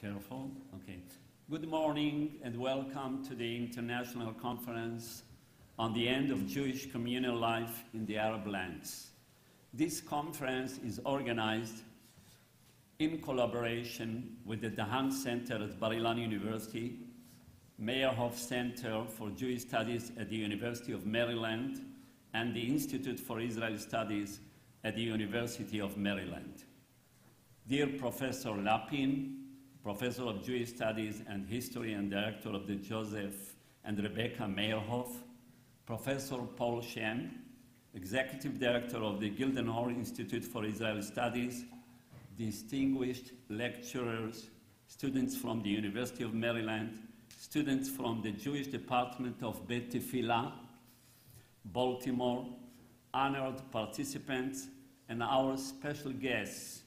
Careful. Okay. Good morning and welcome to the International Conference on the End of Jewish Communal Life in the Arab Lands. This conference is organized in collaboration with the Dahan Center at Bar-Ilan University, Meyerhoff Center for Jewish Studies at the University of Maryland, and the Institute for Israel Studies at the University of Maryland. Dear Professor Lapin, Professor of Jewish Studies and History and Director of the Joseph and Rebecca Meyerhoff, Professor Paul Shem, Executive Director of the Gildenhor Institute for Israel Studies, distinguished lecturers, students from the University of Maryland, students from the Jewish Department of Bet Tefillah, Baltimore, honored participants, and our special guests,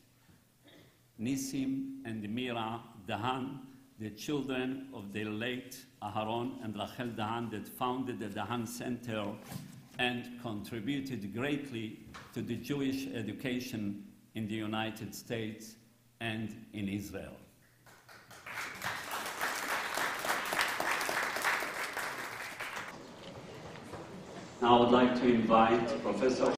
Nissim and Mira Dahan, the children of the late Aharon and Rachel Dahan that founded the Dahan Center and contributed greatly to the Jewish education in the United States and in Israel. Now I would like to invite Professor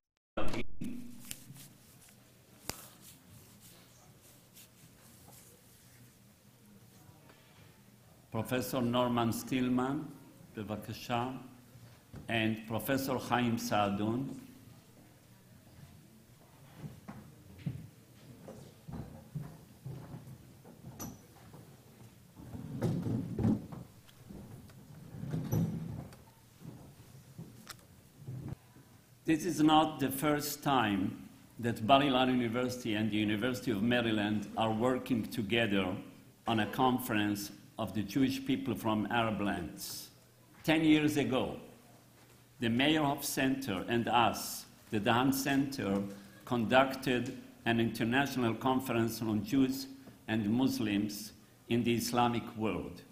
Professor Norman Stillman, בבקשה, and Professor Chaim Saadun. This is not the first time that Bar-Ilan University and the University of Maryland are working together on a conference of the Jewish people from Arab lands. 10 years ago, the Meyerhoff Center and us, the Dahan Center, conducted an international conference on Jews and Muslims in the Islamic world.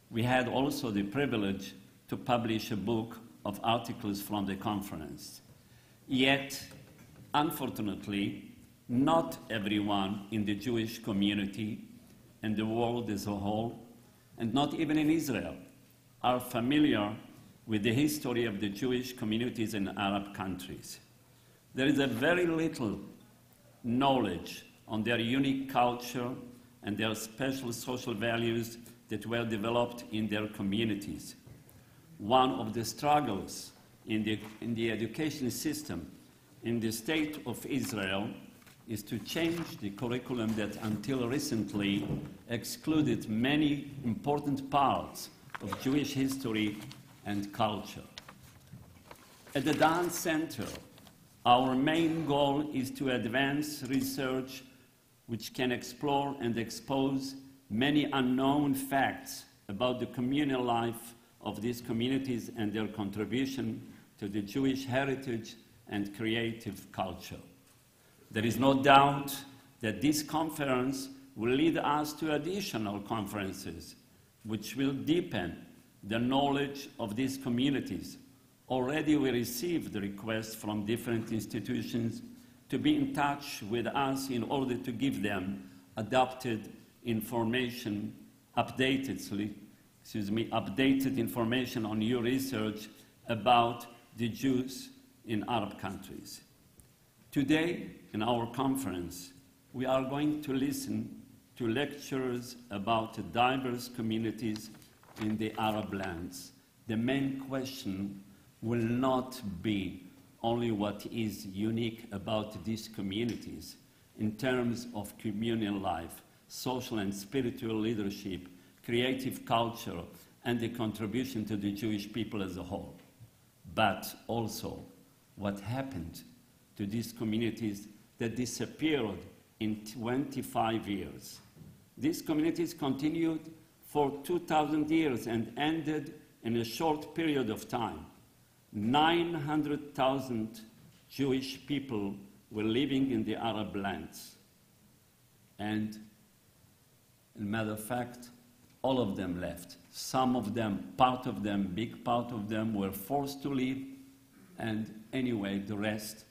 We had also the privilege to publish a book of articles from the conference. Yet, unfortunately, not everyone in the Jewish community and the world as a whole, and not even in Israel, are familiar with the history of the Jewish communities in Arab countries. There is a very little knowledge on their unique culture and their special social values that were developed in their communities. One of the struggles in the education system in the state of Israel is to change the curriculum that until recently excluded many important parts of Jewish history and culture. At the Dahan Center, our main goal is to advance research which can explore and expose many unknown facts about the communal life of these communities and their contribution to the Jewish heritage and creative culture. There is no doubt that this conference will lead us to additional conferences which will deepen the knowledge of these communities. Already we received requests from different institutions to be in touch with us in order to give them updated information on new research about the Jews in Arab countries. Today, in our conference, we are going to listen to lectures about diverse communities in the Arab lands. The main question will not be only what is unique about these communities in terms of communal life, social and spiritual leadership, creative culture, and the contribution to the Jewish people as a whole, but also what happened to these communities that disappeared in 25 years. These communities continued for 2,000 years and ended in a short period of time. 900,000 Jewish people were living in the Arab lands. And, as a matter of fact, all of them left. Some of them, part of them, big part of them were forced to leave, and anyway, the rest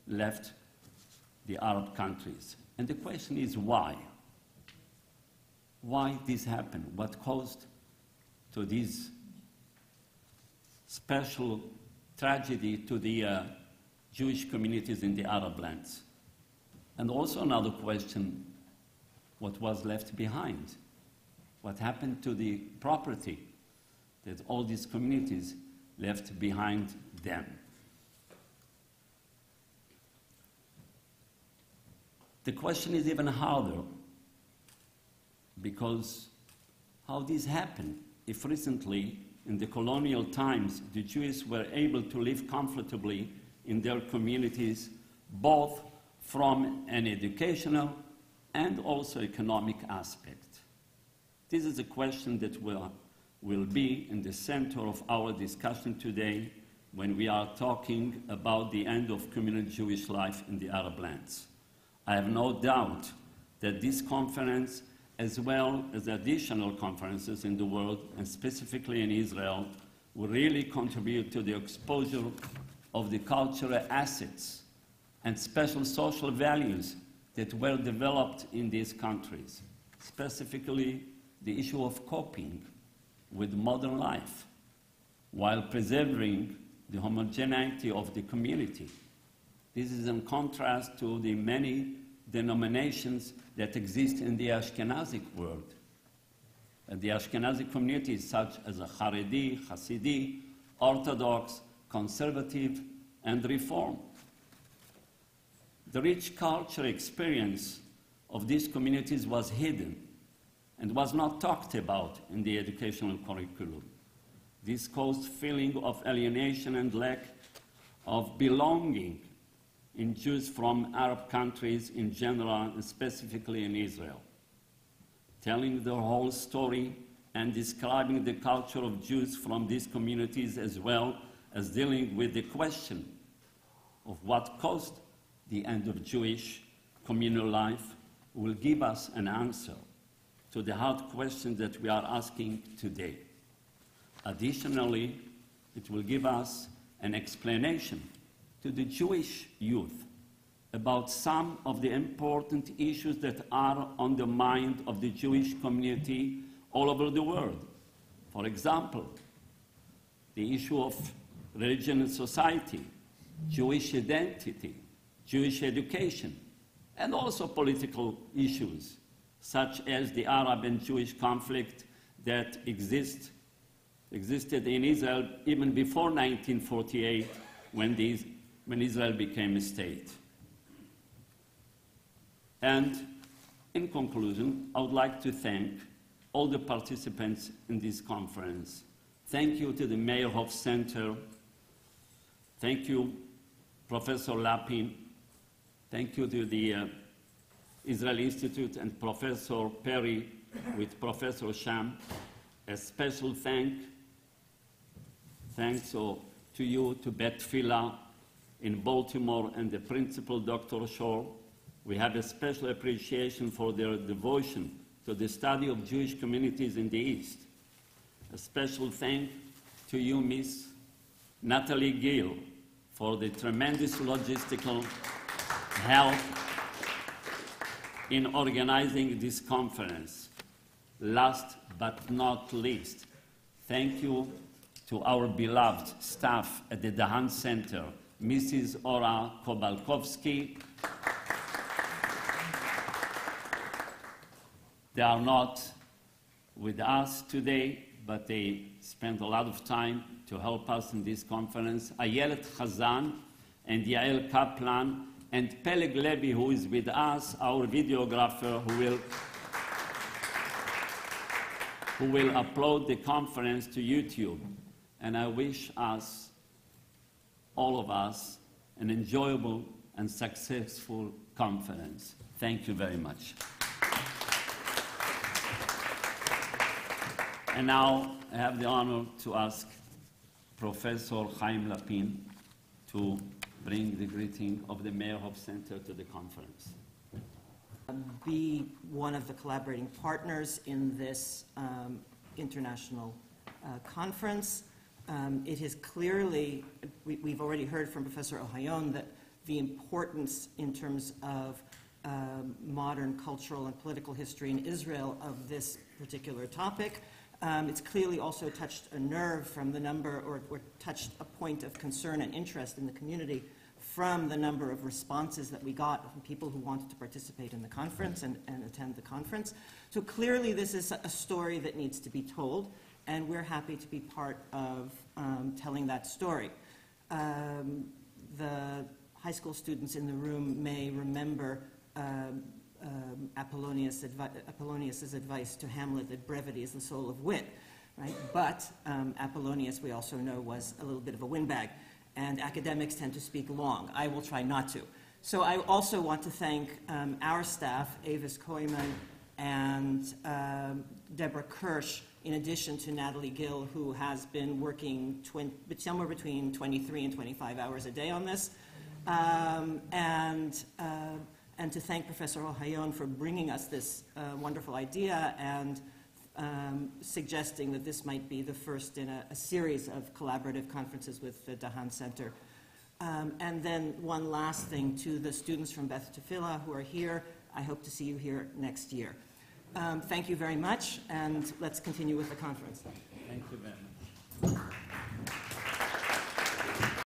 left the Arab countries. And the question is why? why this happened, what caused to this special tragedy to the Jewish communities in the Arab lands. And also another question, what was left behind? What happened to the property that all these communities left behind them? The question is even harder, because how this happened if recently, in the colonial times, the Jews were able to live comfortably in their communities, both from an educational and also economic aspect. This is a question that will be in the center of our discussion today when we are talking about the end of communal Jewish life in the Arab lands. I have no doubt that this conference, as well as additional conferences in the world, and specifically in Israel, will really contribute to the exposure of the cultural assets and special social values that were developed in these countries, specifically the issue of coping with modern life, while preserving the homogeneity of the community. This is in contrast to the many denominations that exist in the Ashkenazic world. The Ashkenazi communities such as Haredi, Hasidi, Orthodox, Conservative, and Reform. The rich cultural experience of these communities was hidden and was not talked about in the educational curriculum. This caused feeling of alienation and lack of belonging in Jews from Arab countries in general, and specifically in Israel. Telling the whole story and describing the culture of Jews from these communities, as well as dealing with the question of what caused the end of Jewish communal life, will give us an answer to the hard question that we are asking today. Additionally, it will give us an explanation to the Jewish youth about some of the important issues that are on the mind of the Jewish community all over the world. For example, the issue of religion and society, Jewish identity, Jewish education, and also political issues, such as the Arab and Jewish conflict that existed in Israel even before 1948, when Israel became a state. And in conclusion, I would like to thank all the participants in this conference. Thank you to the Meyerhoff Center. Thank you, Professor Lapin. Thank you to the Israel Institute and Professor Perry with Professor Sham. A special thanks to you, to Bet Fila in Baltimore, and the principal, Dr. Shor. We have a special appreciation for their devotion to the study of Jewish communities in the East. A special thank to you, Miss Natalie Gill, for the tremendous logistical help in organizing this conference. Last but not least, thank you to our beloved staff at the Dahan Center, Mrs. Ora Kobalkovsky. They are not with us today, but they spent a lot of time to help us in this conference. Ayelet Chazan and Yael Kaplan and Peleg Levy, who is with us, our videographer, who will upload the conference to YouTube. And I wish us, all of us, an enjoyable and successful conference. Thank you very much. And now I have the honor to ask Professor Chaim Lapin to bring the greeting of the Meyerhoff Center to the conference. Be one of the collaborating partners in this international conference. It is clearly, we've already heard from Professor Ohayon that the importance in terms of modern cultural and political history in Israel of this particular topic. It's clearly also touched a nerve from the number, or touched a point of concern and interest in the community from the number of responses that we got from people who wanted to participate in the conference and attend the conference. So clearly this is a story that needs to be told, and we're happy to be part of telling that story. The high school students in the room may remember Apollonius's advice to Hamlet that brevity is the soul of wit, right? But Apollonius, we also know, was a little bit of a windbag, and academics tend to speak long. I will try not to. So I also want to thank our staff, Avis Koyman and Deborah Kirsch, in addition to Natalie Gill, who has been working somewhere between 23 and 25 hours a day on this, and to thank Professor Ohayon for bringing us this wonderful idea and suggesting that this might be the first in a series of collaborative conferences with the Dahan Center. And then one last thing to the students from Beth Tefillah who are here. I hope to see you here next year. Thank you very much, and let's continue with the conference. Thank you very much.